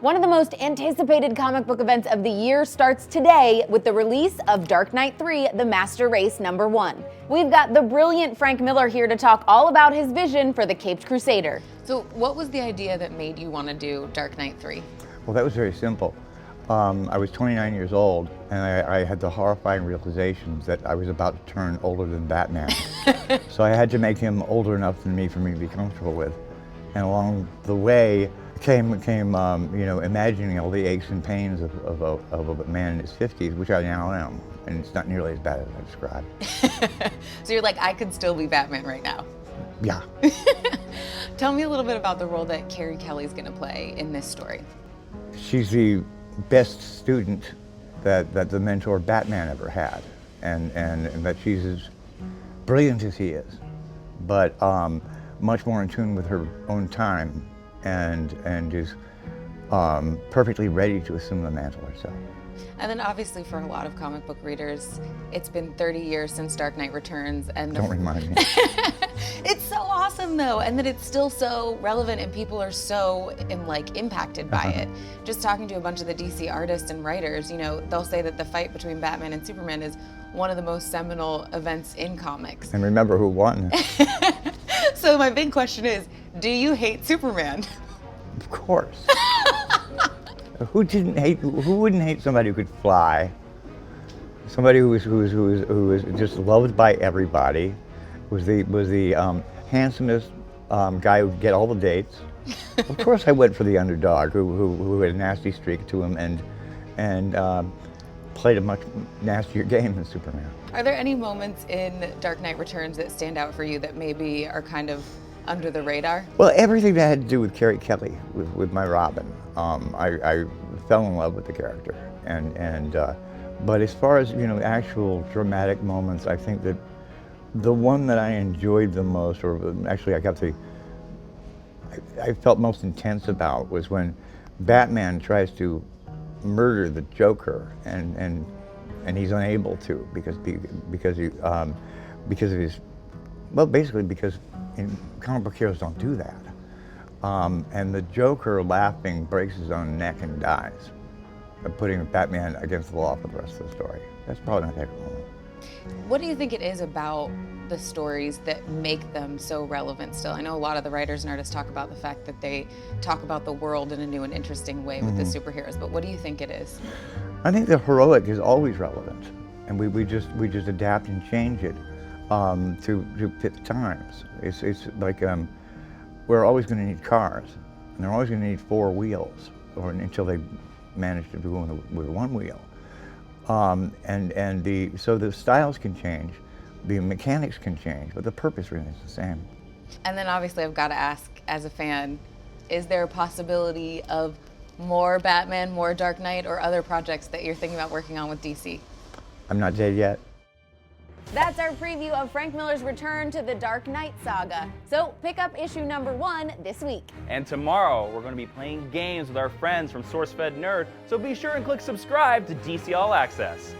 One of the most anticipated comic book events of the year starts today with the release of Dark Knight 3: The Master Race #1. We've got the brilliant Frank Miller here to talk all about his vision for the Caped Crusader. So what was the idea that made you want to do Dark Knight 3? Well, that was very simple. I was 29 years old, and I had the horrifying realization that I was about to turn older than Batman. So I had to make him older enough than me for me to be comfortable with. And along the way came imagining all the aches and pains of a man in his 50s, which I now am, and it's not nearly as bad as I described. So you're like, I could still be Batman right now. Yeah. Tell me a little bit about the role that Carrie Kelly's going to play in this story. She's the best student that the mentor Batman ever had, and that she's as brilliant as he is, but much more in tune with her own time, and is perfectly ready to assume the mantle herself. And then obviously for a lot of comic book readers, it's been 30 years since Dark Knight Returns, and Don't remind me. It's so awesome though, and that it's still so relevant and people are so impacted by it. Just talking to a bunch of the DC artists and writers, they'll say that the fight between Batman and Superman is one of the most seminal events in comics. And remember who won. So my big question is, do you hate Superman? Of course. Who wouldn't hate somebody who could fly? Somebody who was just loved by everybody, was the handsomest guy who would get all the dates. Of course I went for the underdog who had a nasty streak to him and played a much nastier game than Superman. Are there any moments in Dark Knight Returns that stand out for you that maybe are kind of under the radar? Well, everything that had to do with Carrie Kelly, with my Robin, I fell in love with the character, but as far as actual dramatic moments, I think that the one that I enjoyed the most, or actually I felt most intense about, was when Batman tries to murder the Joker, and he's unable to because of his, well, basically because comic book heroes don't do that. And the Joker, laughing, breaks his own neck and dies, putting Batman against the wall for the rest of the story. That's probably my favorite moment. What do you think it is about the stories that make them so relevant still? I know a lot of the writers and artists talk about the fact that they talk about the world in a new and interesting way with the superheroes, but what do you think it is? I think the heroic is always relevant, and we just adapt and change it to fit the times. It's like we're always going to need cars, and they're always going to need 4 wheels, or until they manage to do it with 1 wheel. So the styles can change, the mechanics can change, but the purpose remains the same. And then obviously I've got to ask, as a fan, is there a possibility of more Batman, more Dark Knight, or other projects that you're thinking about working on with DC? I'm not dead yet. That's our preview of Frank Miller's return to the Dark Knight saga. So pick up issue #1 this week. And tomorrow, we're going to be playing games with our friends from SourceFed Nerd, so be sure and click subscribe to DC All Access.